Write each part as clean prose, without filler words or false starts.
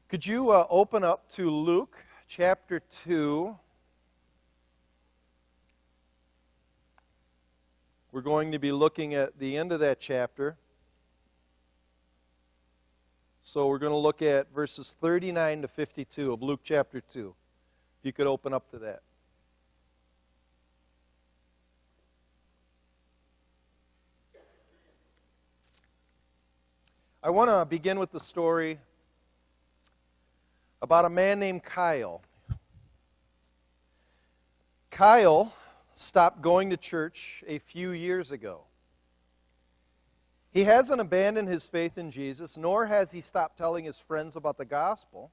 Could you open up to Luke chapter 2? We're going to be looking at the end of that chapter. So we're going to look at verses 39 to 52 of Luke chapter 2. If you could open up to that. I want to begin with the story about a man named Kyle. Kyle stopped going to church a few years ago. He hasn't abandoned his faith in Jesus, nor has he stopped telling his friends about the gospel.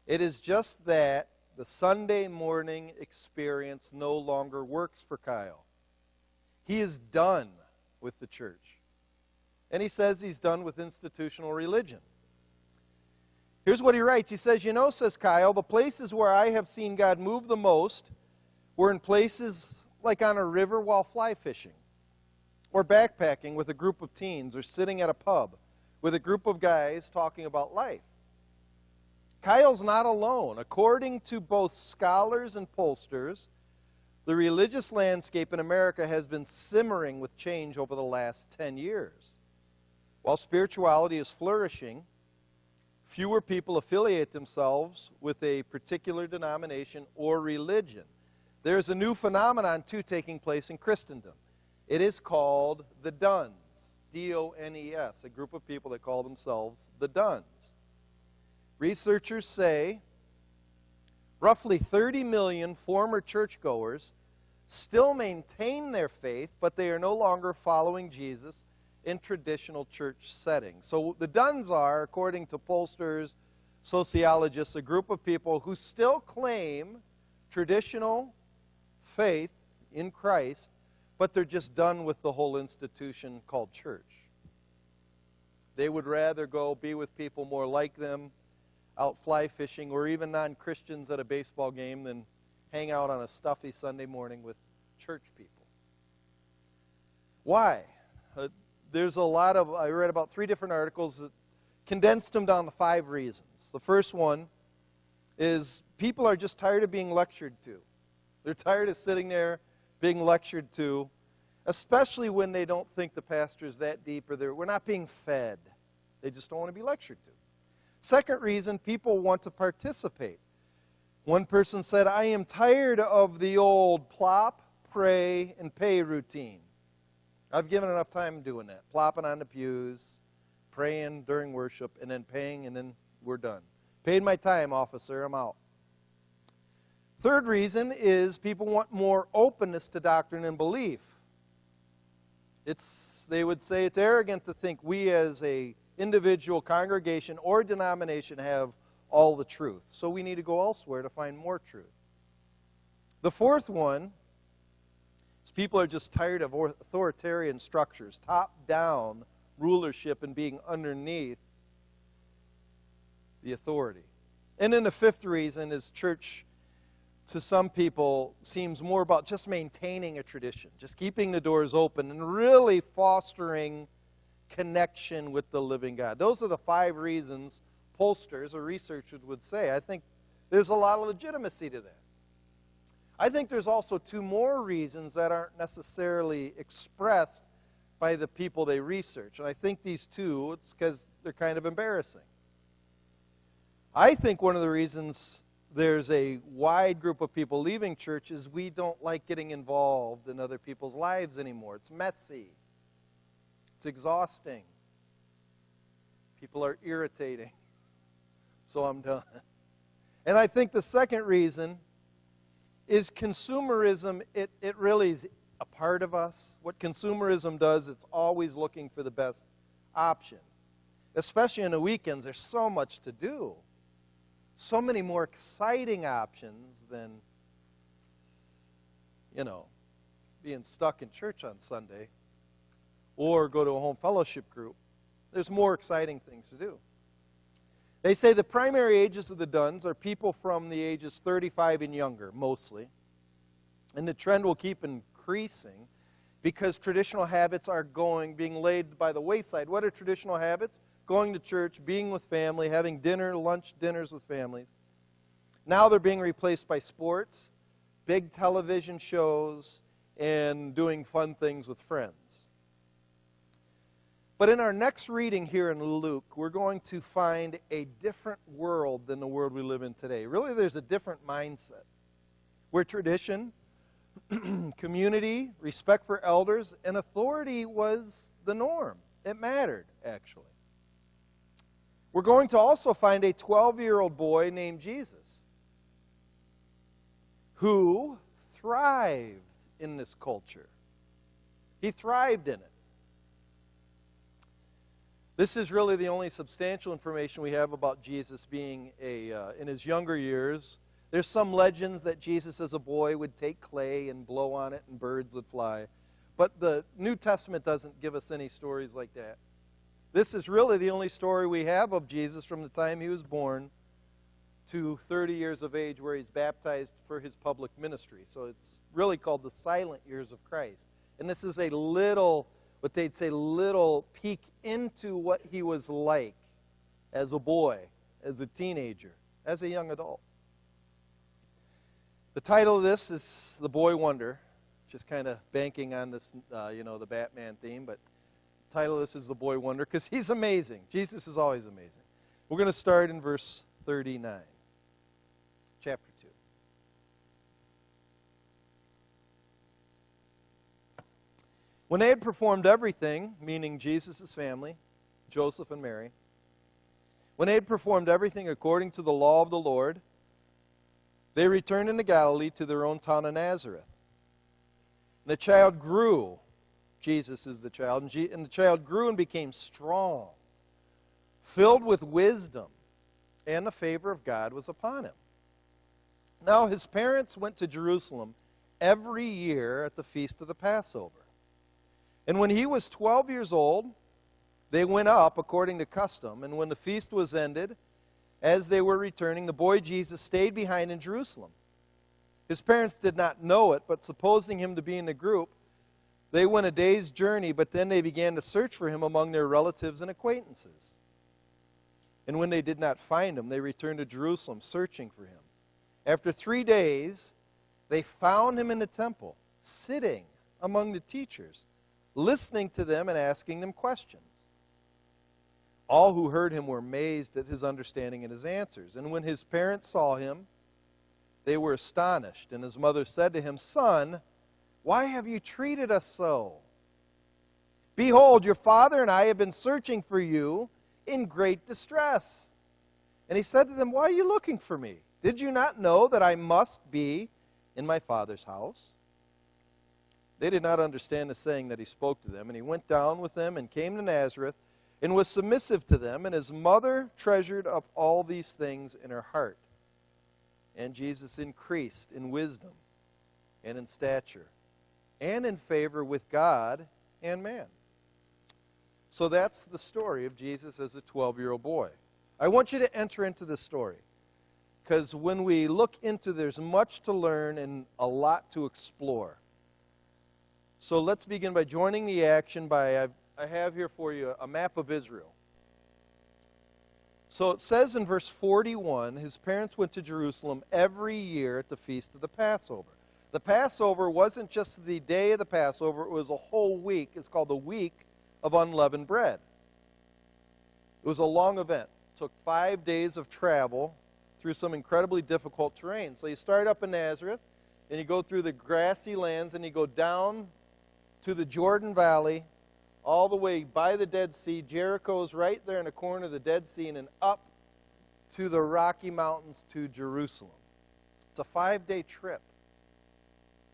It is just that the Sunday morning experience no longer works for Kyle. He is done with the church. And he says he's done with institutional religion. Here's what he writes. He says, says Kyle, the places where I have seen God move the most were in places like on a river while fly fishing, or backpacking with a group of teens, or sitting at a pub with a group of guys talking about life. Kyle's not alone. According to both scholars and pollsters, the religious landscape in America has been simmering with change over the last 10 years. While spirituality is flourishing, fewer people affiliate themselves with a particular denomination or religion. There's a new phenomenon, too, taking place in Christendom. It is called the Dones, D-O-N-E-S, a group of people that call themselves the Dones. Researchers say roughly 30 million former churchgoers still maintain their faith, but they are no longer following Jesus in traditional church settings. So the Dones are, according to pollsters, sociologists, a group of people who still claim traditional faith in Christ, but they're just done with the whole institution called church. They would rather go be with people more like them, out fly fishing, or even non-Christians at a baseball game than hang out on a stuffy Sunday morning with church people. Why? There's a lot of, I read about 3 different articles that condensed them down to 5 reasons. The first one is people are just tired of being lectured to. They're tired of sitting there being lectured to, especially when they don't think the pastor is that deep, or we're not being fed. They just don't want to be lectured to. Second reason, people want to participate. One person said, I am tired of the old plop, pray, and pay routine. I've given enough time doing that, plopping on the pews, praying during worship, and then paying, and then we're done. Paid my time, officer, I'm out. Third reason is people want more openness to doctrine and belief. They would say it's arrogant to think we as a individual congregation or denomination have all the truth. So we need to go elsewhere to find more truth. The fourth one is people are just tired of authoritarian structures, top-down rulership and being underneath the authority. And then the fifth reason is church, to some people, seems more about just maintaining a tradition, just keeping the doors open and really fostering connection with the living God. Those are the 5 reasons pollsters or researchers would say. I think there's a lot of legitimacy to that. I think there's also 2 more reasons that aren't necessarily expressed by the people they research. And I think these 2, it's because they're kind of embarrassing. I think one of the reasons there's a wide group of people leaving church is we don't like getting involved in other people's lives anymore. It's messy. It's exhausting. People are irritating. So I'm done. And I think the second reason is consumerism. It really is a part of us. What consumerism does, it's always looking for the best option. Especially on the weekends, there's so much to do. So many more exciting options than, being stuck in church on Sunday or go to a home fellowship group. There's more exciting things to do. They say the primary ages of the Dones are people from the ages 35 and younger, mostly. And the trend will keep increasing because traditional habits are being laid by the wayside. What are traditional habits? going to church, being with family, having lunch dinners with families. Now they're being replaced by sports, big television shows, and doing fun things with friends. But in our next reading here in Luke, we're going to find a different world than the world we live in today. Really, there's a different mindset where tradition, community, respect for elders, and authority was the norm. It mattered, actually. We're going to also find a 12-year-old boy named Jesus who thrived in this culture. He thrived in it. This is really the only substantial information we have about Jesus being in his younger years. There's some legends that Jesus as a boy would take clay and blow on it and birds would fly. But the New Testament doesn't give us any stories like that. This is really the only story we have of Jesus from the time he was born to 30 years of age, where he's baptized for his public ministry. So it's really called the silent years of Christ. And this is a little, what they'd say, little peek into what he was like as a boy, as a teenager, as a young adult. The title of this is The Boy Wonder, just kind of banking on this, the Batman theme, but the title of this is The Boy Wonder because he's amazing. Jesus is always amazing. We're going to start in verse 39, chapter 2. When they had performed everything, meaning Jesus' family, Joseph and Mary, when they had performed everything according to the law of the Lord, they returned into Galilee to their own town of Nazareth. And the child grew. Jesus is the child. And the child grew and became strong, filled with wisdom, and the favor of God was upon him. Now his parents went to Jerusalem every year at the feast of the Passover. And when he was 12 years old, they went up according to custom. And when the feast was ended, as they were returning, the boy Jesus stayed behind in Jerusalem. His parents did not know it, but supposing him to be in the group, they went a day's journey, but then they began to search for him among their relatives and acquaintances. And when they did not find him, they returned to Jerusalem, searching for him. After 3 days, they found him in the temple, sitting among the teachers, listening to them and asking them questions. All who heard him were amazed at his understanding and his answers. And when his parents saw him, they were astonished. And his mother said to him, "Son, why have you treated us so? Behold, your father and I have been searching for you in great distress." And he said to them, "Why are you looking for me? Did you not know that I must be in my father's house?" They did not understand the saying that he spoke to them. And he went down with them and came to Nazareth and was submissive to them. And his mother treasured up all these things in her heart. And Jesus increased in wisdom and in stature and in favor with God and man. So that's the story of Jesus as a 12-year-old boy. I want you to enter into this story, because when we look into, there's much to learn and a lot to explore. So let's begin by joining the action by, I have here for you a map of Israel. So it says in verse 41, his parents went to Jerusalem every year at the feast of the Passover. The Passover wasn't just the day of the Passover, it was a whole week. It's called the Week of Unleavened Bread. It was a long event. It took 5 days of travel through some incredibly difficult terrain. So you start up in Nazareth, and you go through the grassy lands, and you go down to the Jordan Valley, all the way by the Dead Sea. Jericho's right there in the corner of the Dead Sea, and then up to the Rocky Mountains to Jerusalem. It's a 5-day trip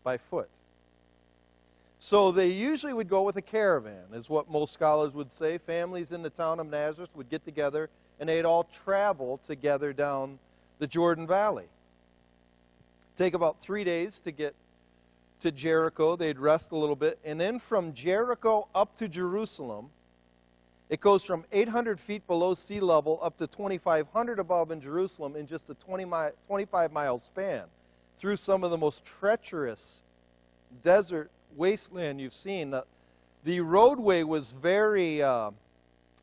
by foot. So they usually would go with a caravan, is what most scholars would say. Families in the town of Nazareth would get together, and they'd all travel together down the Jordan Valley. Take about 3 days to get to Jericho. They'd rest a little bit. And then from Jericho up to Jerusalem, it goes from 800 feet below sea level up to 2,500 above in Jerusalem in just a 25-mile span, through some of the most treacherous desert wasteland you've seen. The roadway was very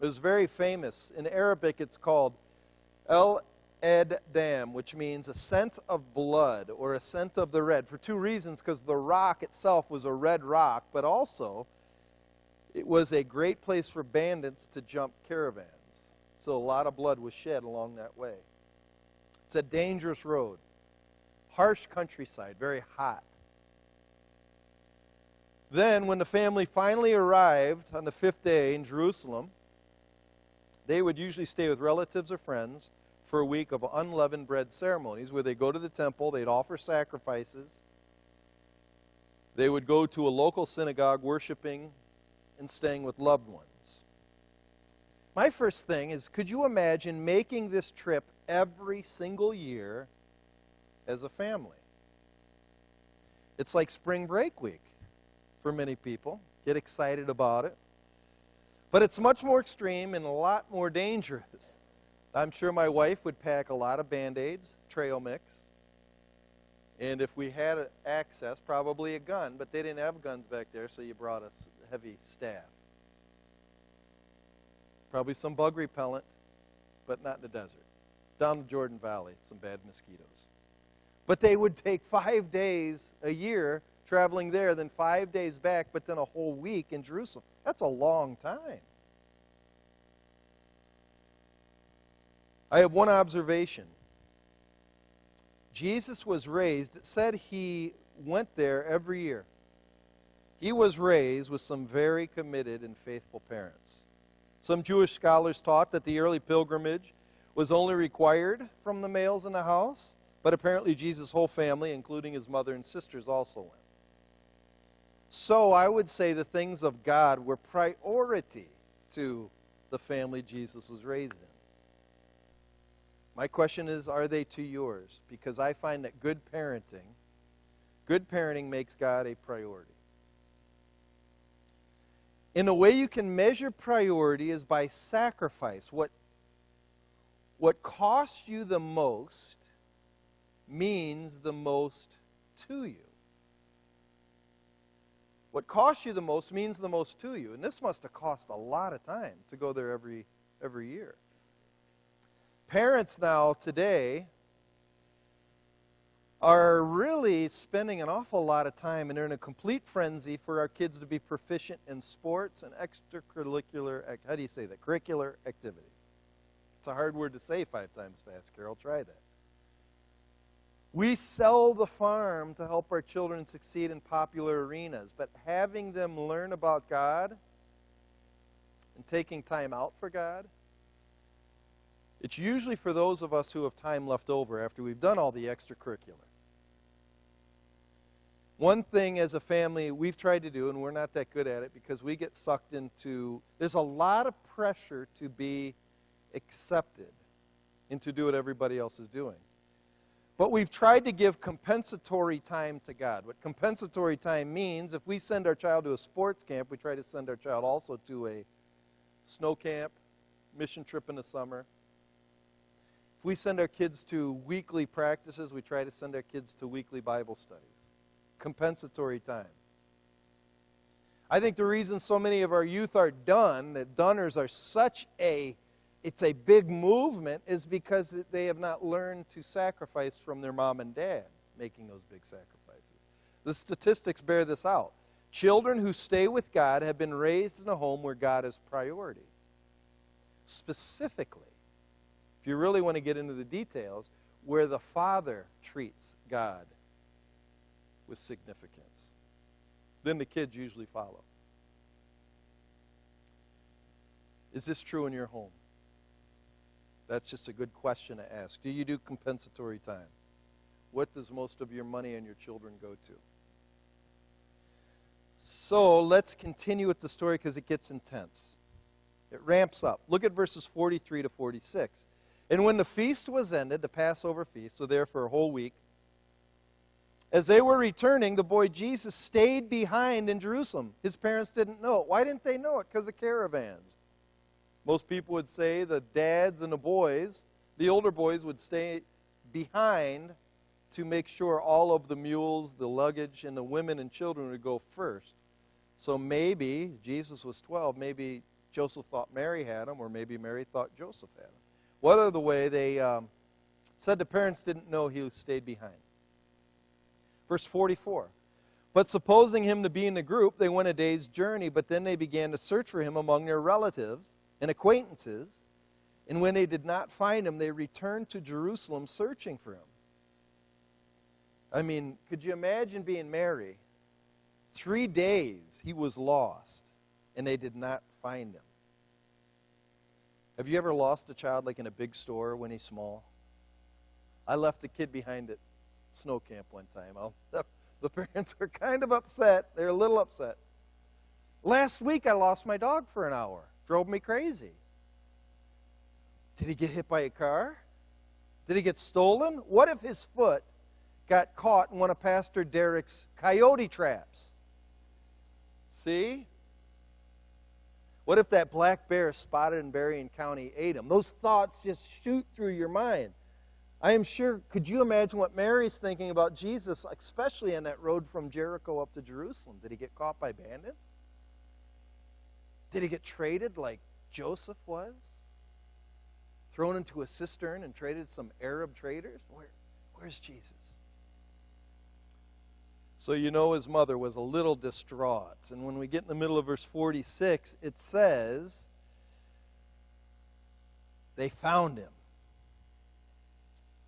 It was very famous. In Arabic, it's called El Dam, which means a scent of blood or a scent of the red, for two reasons, because the rock itself was a red rock, but also it was a great place for bandits to jump caravans. So a lot of blood was shed along that way. It's a dangerous road. Harsh countryside, very hot. Then, when the family finally arrived on the 5th day in Jerusalem, they would usually stay with relatives or friends for a week of unleavened bread ceremonies where they go to the temple, they'd offer sacrifices, they would go to a local synagogue worshiping and staying with loved ones. My first thing is, could you imagine making this trip every single year as a family? It's like spring break week for many people. Get excited about it. But it's much more extreme and a lot more dangerous. I'm sure my wife would pack a lot of Band-Aids, trail mix, and if we had access, probably a gun, but they didn't have guns back there, so you brought a heavy staff. Probably some bug repellent, but not in the desert. Down the Jordan Valley, some bad mosquitoes. But they would take 5 days a year traveling there, then 5 days back, but then a whole week in Jerusalem. That's a long time. I have one observation. Jesus was raised, it said he went there every year. He was raised with some very committed and faithful parents. Some Jewish scholars taught that the early pilgrimage was only required from the males in the house, but apparently Jesus' whole family, including his mother and sisters, also went. So I would say the things of God were priority to the family Jesus was raised in. My question is, are they to yours? Because I find that good parenting makes God a priority. In a way you can measure priority is by sacrifice. What costs you the most means the most to you. What costs you the most means the most to you. And this must have cost a lot of time to go there every year. Parents now today are really spending an awful lot of time, and they're in a complete frenzy for our kids to be proficient in sports and extracurricular, how do you say that, curricular activities. It's a hard word to say 5 times fast, Carol. Try that. We sell the farm to help our children succeed in popular arenas, but having them learn about God and taking time out for God, it's usually for those of us who have time left over after we've done all the extracurricular. One thing as a family we've tried to do, and we're not that good at it because we get sucked into, there's a lot of pressure to be accepted and to do what everybody else is doing. But we've tried to give compensatory time to God. What compensatory time means, if we send our child to a sports camp, we try to send our child also to a snow camp, mission trip in the summer. If we send our kids to weekly practices, we try to send our kids to weekly Bible studies. Compensatory time. I think the reason so many of our youth are done, that Dunners are it's a big movement, is because they have not learned to sacrifice from their mom and dad, making those big sacrifices. The statistics bear this out. Children who stay with God have been raised in a home where God is priority. Specifically, if you really want to get into the details, where the father treats God with significance. Then the kids usually follow. Is this true in your home? That's just a good question to ask. Do you do compensatory time? What does most of your money and your children go to? So let's continue with the story because it gets intense. It ramps up. Look at verses 43 to 46. And when the feast was ended, the Passover feast, so there for a whole week, as they were returning, the boy Jesus stayed behind in Jerusalem. His parents didn't know it. Why didn't they know it? Because of caravans. Most people would say the dads and the boys, the older boys, would stay behind to make sure all of the mules, the luggage, and the women and children would go first. So maybe, Jesus was 12, maybe Joseph thought Mary had him, or maybe Mary thought Joseph had him. Whatever the way, they said the parents didn't know he stayed behind. Verse 44. But supposing him to be in the group, they went a day's journey, but then they began to search for him among their relatives and acquaintances. And when they did not find him, they returned to Jerusalem searching for him. I mean, could you imagine being Mary? 3 days he was lost, and they did not find him. Have you ever lost a child like in a big store when he's small? I left a kid behind at snow camp one time. The parents were kind of upset. They're a little upset. Last week I lost my dog for an hour. Drove me crazy. Did he get hit by a car? Did he get stolen? What if his foot got caught in one of Pastor Derek's coyote traps? See? What if that black bear spotted in Berrien County ate him? Those thoughts just shoot through your mind. I am sure, could you imagine what Mary's thinking about Jesus, especially on that road from Jericho up to Jerusalem? Did he get caught by bandits? Did he get traded like Joseph was? Thrown into a cistern and traded some Arab traders? Where's Jesus? So you know his mother was a little distraught. And when we get in the middle of verse 46, it says, they found him.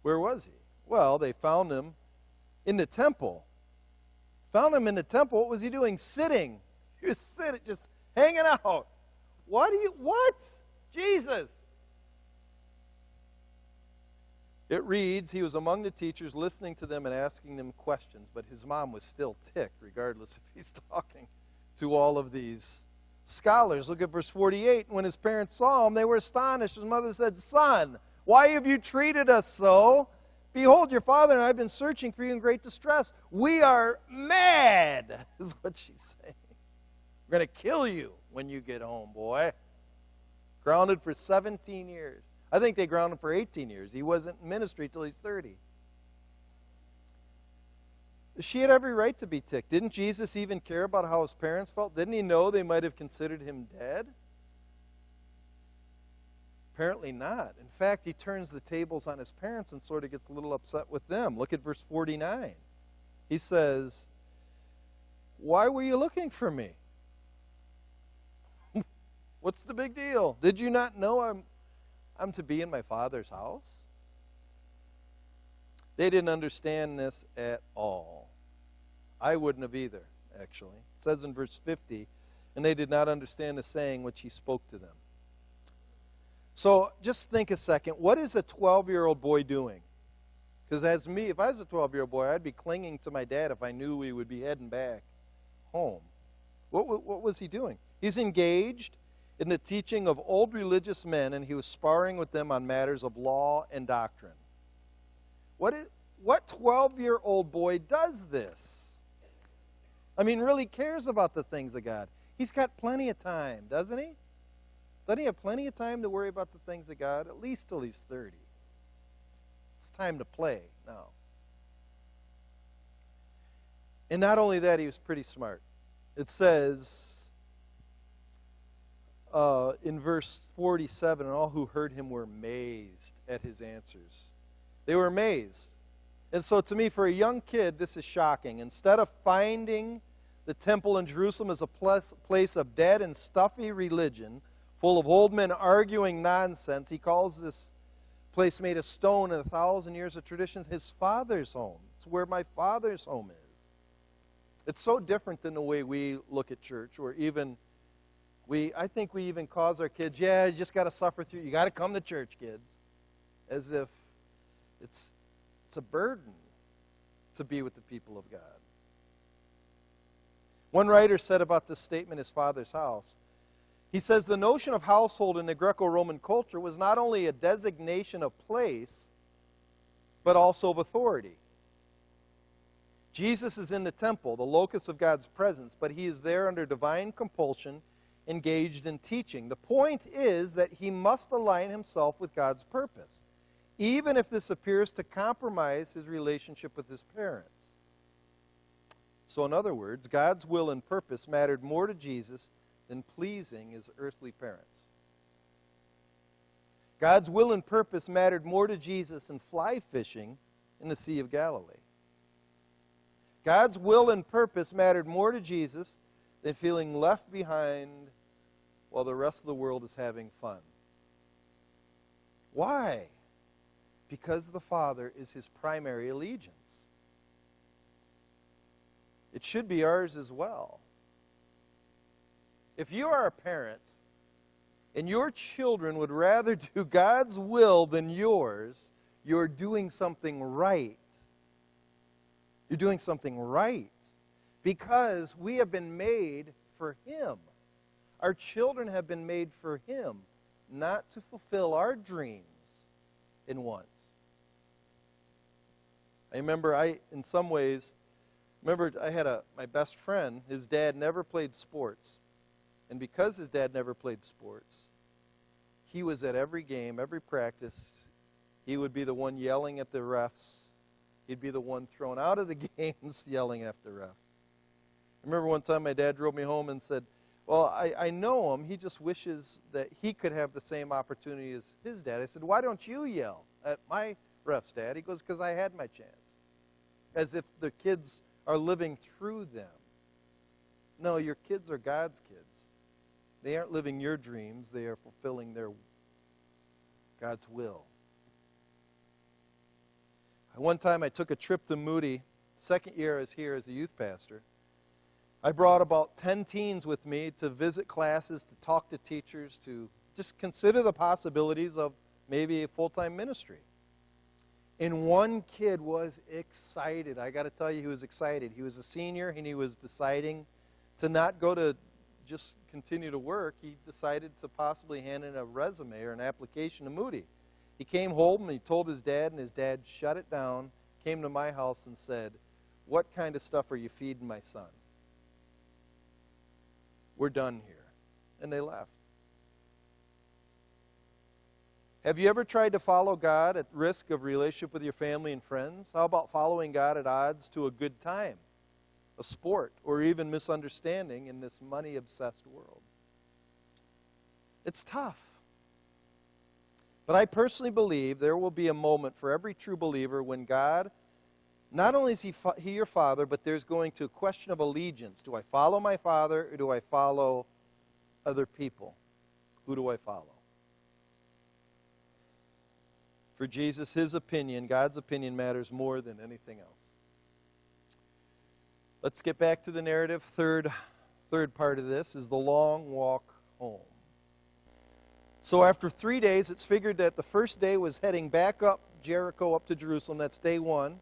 Where was he? Well, they found him in the temple. Found him in the temple. What was he doing? Sitting. He was sitting, just hanging out. What? Jesus. It reads, he was among the teachers, listening to them and asking them questions, but his mom was still ticked, regardless if he's talking to all of these scholars. Look at verse 48. When his parents saw him, they were astonished. His mother said, "Son, why have you treated us so? Behold, your father and I have been searching for you in great distress. We are mad," is what she's saying. "We're going to kill you when you get home, boy." Grounded for 17 years. I think they grounded him for 18 years. He wasn't in ministry till he's 30. She had every right to be ticked. Didn't Jesus even care about how his parents felt? Didn't he know they might have considered him dead? Apparently not. In fact, he turns the tables on his parents and sort of gets a little upset with them. Look at verse 49. He says, "Why were you looking for me? What's the big deal? Did you not know I'm to be in my Father's house?" They didn't understand this at all. I wouldn't have either, actually. It says in verse 50, and they did not understand the saying which he spoke to them. So just think a second. What is a 12-year-old boy doing? Because if I was a 12-year-old boy, I'd be clinging to my dad if I knew we would be heading back home. What was he doing? He's engaged in the teaching of old religious men, and he was sparring with them on matters of law and doctrine. What 12-year-old boy does this? I mean, really cares about the things of God. He's got plenty of time, doesn't he? Doesn't he have plenty of time to worry about the things of God? At least till he's 30. It's time to play now. And not only that, he was pretty smart. It says in verse 47, and all who heard him were amazed at his answers. They were amazed. And so to me, for a young kid, this is shocking. Instead of finding the temple in Jerusalem as a place of dead and stuffy religion, full of old men arguing nonsense, he calls this place made of stone and 1,000 years of traditions his Father's home. It's where my Father's home is. It's so different than the way we look at church, or even I think we even cause our kids, you just got to suffer through. You got to come to church, kids. As if it's a burden to be with the people of God. One writer said about this statement, his Father's house, he says the notion of household in the Greco-Roman culture was not only a designation of place, but also of authority. Jesus is in the temple, the locus of God's presence, but he is there under divine compulsion, engaged in teaching. The point is that he must align himself with God's purpose, even if this appears to compromise his relationship with his parents. So in other words, God's will and purpose mattered more to Jesus than pleasing his earthly parents. God's will and purpose mattered more to Jesus than fly fishing in the Sea of Galilee. God's will and purpose mattered more to Jesus than feeling left behind while the rest of the world is having fun. Why? Because the Father is his primary allegiance. It should be ours as well. If you are a parent and your children would rather do God's will than yours, you're doing something right. You're doing something right. Because we have been made for him. Our children have been made for him, not to fulfill our dreams and wants. I remember I had my best friend, his dad never played sports. And because his dad never played sports, he was at every game, every practice. He would be the one yelling at the refs. He'd be the one thrown out of the games yelling at the refs. I remember one time my dad drove me home and said, well, I know him. He just wishes that he could have the same opportunity as his dad. I said, why don't you yell at my refs, Dad? He goes, because I had my chance. As if the kids are living through them. No, your kids are God's kids. They aren't living your dreams. They are fulfilling God's will. One time I took a trip to Moody. Second year I was here as a youth pastor. I brought about 10 teens with me to visit classes, to talk to teachers, to just consider the possibilities of maybe a full-time ministry. And one kid was excited. I got to tell you, he was excited. He was a senior, and he was deciding to not go to just continue to work. He decided to possibly hand in a resume or an application to Moody. He came home and he told his dad, and his dad shut it down, came to my house and said, what kind of stuff are you feeding my son? We're done here. And they left. Have you ever tried to follow God at risk of relationship with your family and friends? How about following God at odds to a good time, a sport, or even misunderstanding in this money-obsessed world? It's tough. But I personally believe there will be a moment for every true believer when God, not only is he your Father, but there's going to a question of allegiance. Do I follow my Father, or do I follow other people? Who do I follow? For Jesus, his opinion, God's opinion, matters more than anything else. Let's get back to the narrative. Third part of this is the long walk home. So after 3 days, it's figured that the first day was heading back up Jericho, up to Jerusalem. That's day 1.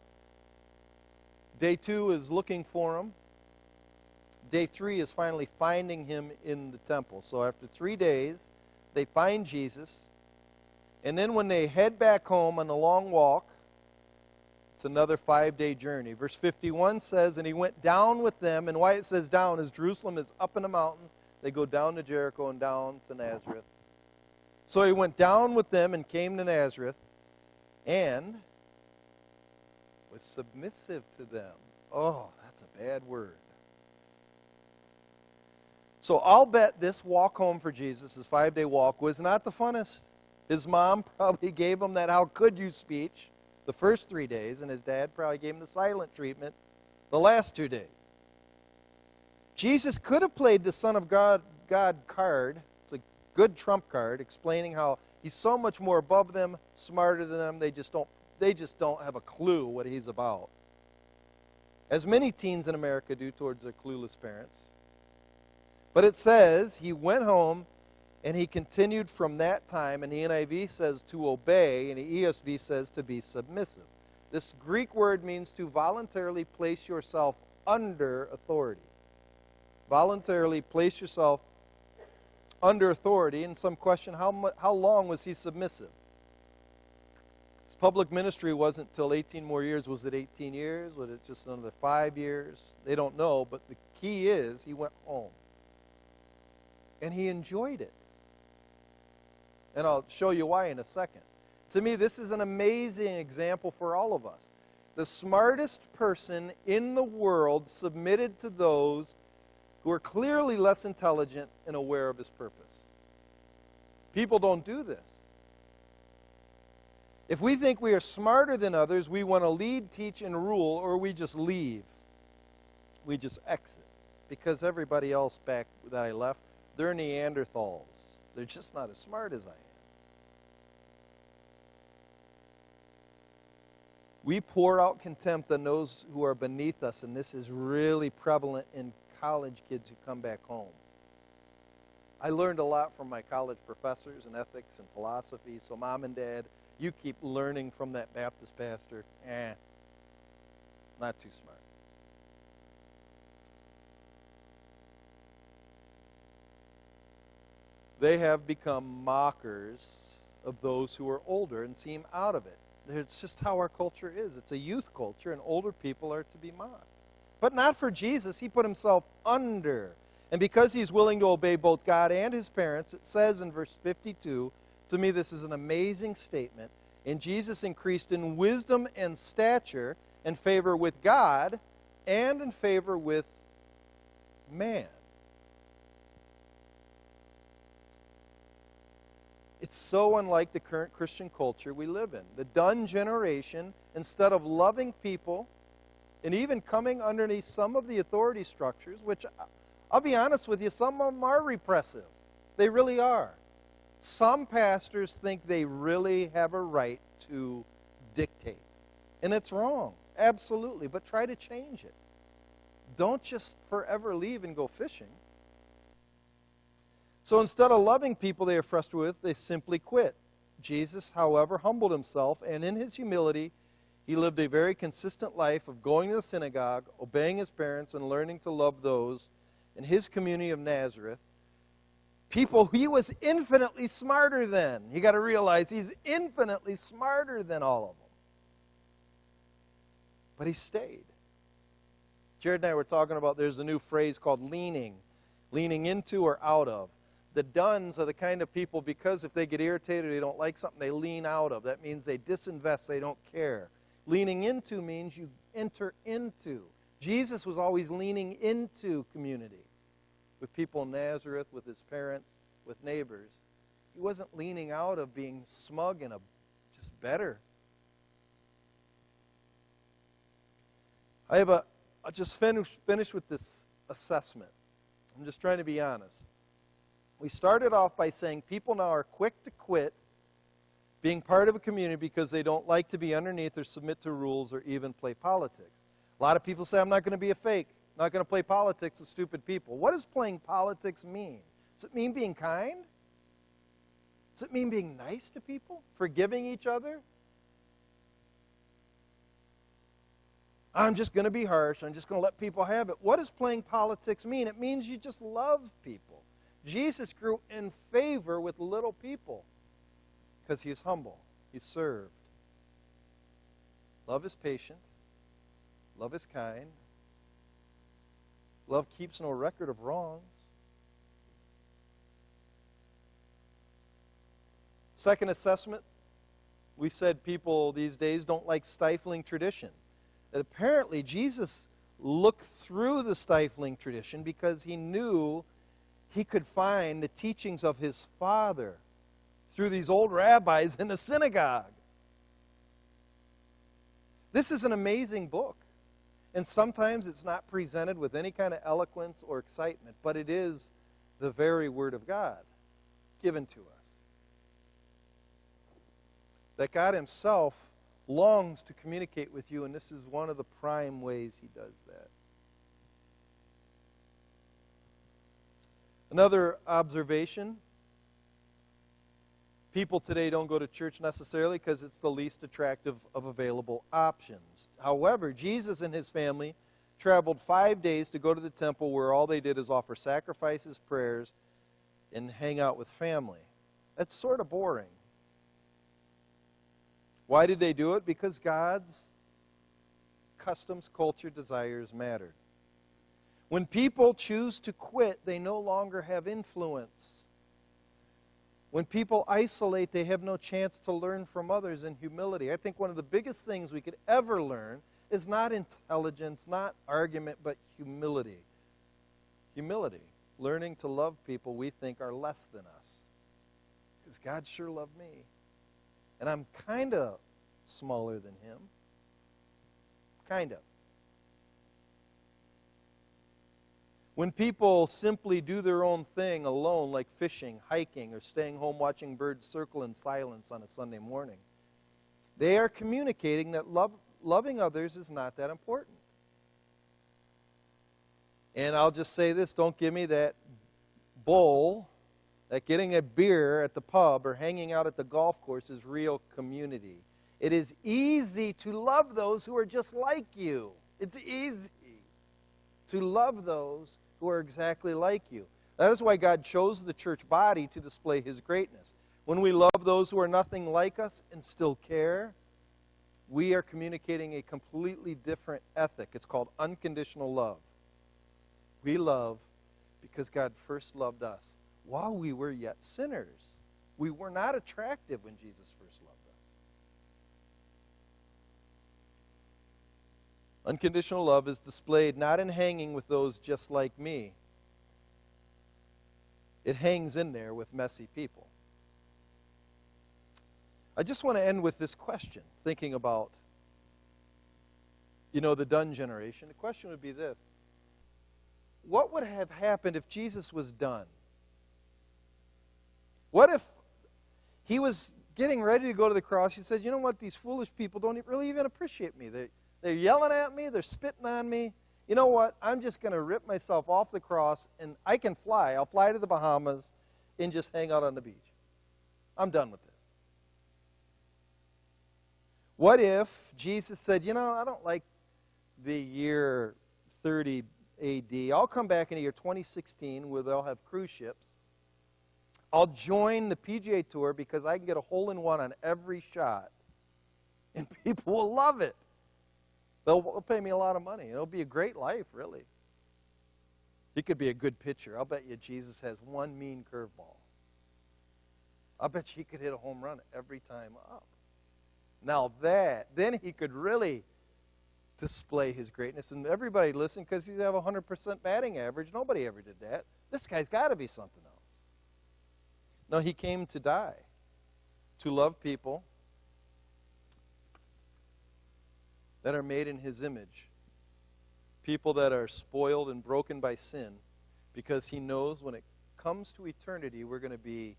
Day 2 is looking for him. Day 3 is finally finding him in the temple. So after 3 days, they find Jesus. And then when they head back home on the long walk, it's another 5-day journey. Verse 51 says, and he went down with them. And why it says down is Jerusalem is up in the mountains. They go down to Jericho and down to Nazareth. So he went down with them and came to Nazareth and was submissive to them. Oh, that's a bad word. So I'll bet this walk home for Jesus, his 5-day walk, was not the funnest. His mom probably gave him that how could you speech the first 3 days, and his dad probably gave him the silent treatment the last 2 days. Jesus could have played the Son of God card. It's a good trump card explaining how he's so much more above them, smarter than them. They just don't have a clue what he's about. As many teens in America do towards their clueless parents. But it says he went home and he continued from that time, and the NIV says to obey, and the ESV says to be submissive. This Greek word means to voluntarily place yourself under authority. Voluntarily place yourself under authority. And some question, how long was he submissive? His public ministry wasn't until 18 more years. Was it 18 years? Was it just another 5 years? They don't know, but the key is he went home. And he enjoyed it. And I'll show you why in a second. To me, this is an amazing example for all of us. The smartest person in the world submitted to those who are clearly less intelligent and aware of his purpose. People don't do this. If we think we are smarter than others, we want to lead, teach, and rule, or we just leave. We just exit. Because everybody else back that I left, they're Neanderthals. They're just not as smart as I am. We pour out contempt on those who are beneath us, and this is really prevalent in college kids who come back home. I learned a lot from my college professors in ethics and philosophy, so Mom and Dad, you keep learning from that Baptist pastor. Not too smart. They have become mockers of those who are older and seem out of it. It's just how our culture is. It's a youth culture, and older people are to be mocked. But not for Jesus. He put himself under. And because he's willing to obey both God and his parents, it says in verse 52, to me this is an amazing statement, and Jesus increased in wisdom and stature and favor with God and in favor with man. It's so unlike the current Christian culture we live in. The done generation, instead of loving people and even coming underneath some of the authority structures, which, I'll be honest with you, some of them are repressive. They really are. Some pastors think they really have a right to dictate. And it's wrong, absolutely, but try to change it. Don't just forever leave and go fishing. So instead of loving people they are frustrated with, they simply quit. Jesus, however, humbled himself, and in his humility, he lived a very consistent life of going to the synagogue, obeying his parents, and learning to love those in his community of Nazareth. People he was infinitely smarter than. You got to realize he's infinitely smarter than all of them. But he stayed. Jared and I were talking about there's a new phrase called leaning into or out of. The dones are the kind of people, because if they get irritated or they don't like something, they lean out of. That means they disinvest, they don't care. Leaning into means you enter into. Jesus was always leaning into community with people in Nazareth, with his parents, with neighbors. He wasn't leaning out of being smug and just better. I'll just finish with this assessment. I'm just trying to be honest. We started off by saying people now are quick to quit being part of a community because they don't like to be underneath or submit to rules or even play politics. A lot of people say, I'm not going to be a fake. I'm not going to play politics with stupid people. What does playing politics mean? Does it mean being kind? Does it mean being nice to people? Forgiving each other? I'm just going to be harsh. I'm just going to let people have it. What does playing politics mean? It means you just love people. Jesus grew in favor with little people because he's humble. He's served. Love is patient. Love is kind. Love keeps no record of wrongs. Second assessment, we said people these days don't like stifling tradition. That apparently Jesus looked through the stifling tradition because he knew he could find the teachings of his Father through these old rabbis in the synagogue. This is an amazing book. And sometimes it's not presented with any kind of eloquence or excitement, but it is the very Word of God given to us. That God himself longs to communicate with you, and this is one of the prime ways he does that. Another observation, people today don't go to church necessarily because it's the least attractive of available options. However, Jesus and his family traveled 5 days to go to the temple where all they did is offer sacrifices, prayers, and hang out with family. That's sort of boring. Why did they do it? Because God's customs, culture, desires mattered. When people choose to quit, they no longer have influence. When people isolate, they have no chance to learn from others in humility. I think one of the biggest things we could ever learn is not intelligence, not argument, but humility. Humility. Learning to love people we think are less than us. Because God sure loved me. And I'm kind of smaller than him. Kind of. When people simply do their own thing alone, like fishing, hiking, or staying home watching birds circle in silence on a Sunday morning, they are communicating that loving others is not that important. And I'll just say this, don't give me that bowl that getting a beer at the pub or hanging out at the golf course is real community. It is easy to love those who are just like you. It's easy to love those who are exactly like you. That is why God chose the church body to display his greatness. When we love those who are nothing like us and still care, we are communicating a completely different ethic. It's called unconditional love. We love because God first loved us while we were yet sinners. We were not attractive when Jesus first loved us. Unconditional love is displayed not in hanging with those just like me. It hangs in there with messy people. I just want to end with this question, thinking about, the done generation. The question would be this. What would have happened if Jesus was done? What if he was getting ready to go to the cross? He said, you know what? These foolish people don't really even appreciate me. They're yelling at me. They're spitting on me. You know what? I'm just going to rip myself off the cross, and I can fly. I'll fly to the Bahamas and just hang out on the beach. I'm done with this. What if Jesus said, I don't like the year 30 AD. I'll come back in the year 2016 where they'll have cruise ships. I'll join the PGA Tour because I can get a hole-in-one on every shot, and people will love it. They'll pay me a lot of money. It'll be a great life, really. He could be a good pitcher. I'll bet you Jesus has one mean curveball. I'll bet you he could hit a home run every time up. Now then he could really display his greatness. And everybody listen, because he'd have a 100% batting average. Nobody ever did that. This guy's got to be something else. No, he came to die, to love people that are made in his image, people that are spoiled and broken by sin, because he knows when it comes to eternity, we're going to be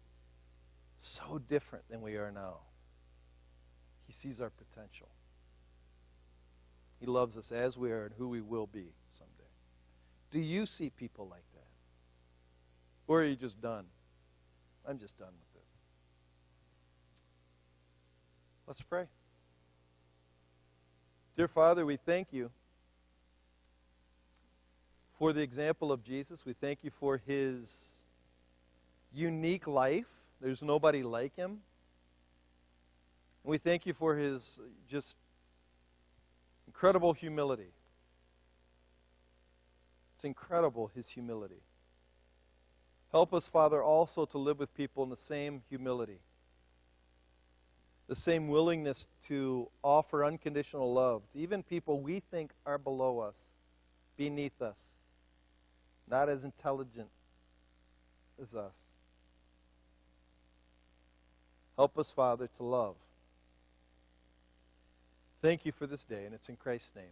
so different than we are now. He sees our potential. He loves us as we are and who we will be someday. Do you see people like that? Or are you just done? I'm just done with this. Let's pray. Dear Father, we thank you for the example of Jesus. We thank you for his unique life. There's nobody like him. We thank you for his just incredible humility. It's incredible, his humility. Help us, Father, also to live with people in the same humility, the same willingness to offer unconditional love to even people we think are below us, beneath us, not as intelligent as us. Help us, Father, to love. Thank you for this day, and it's in Christ's name.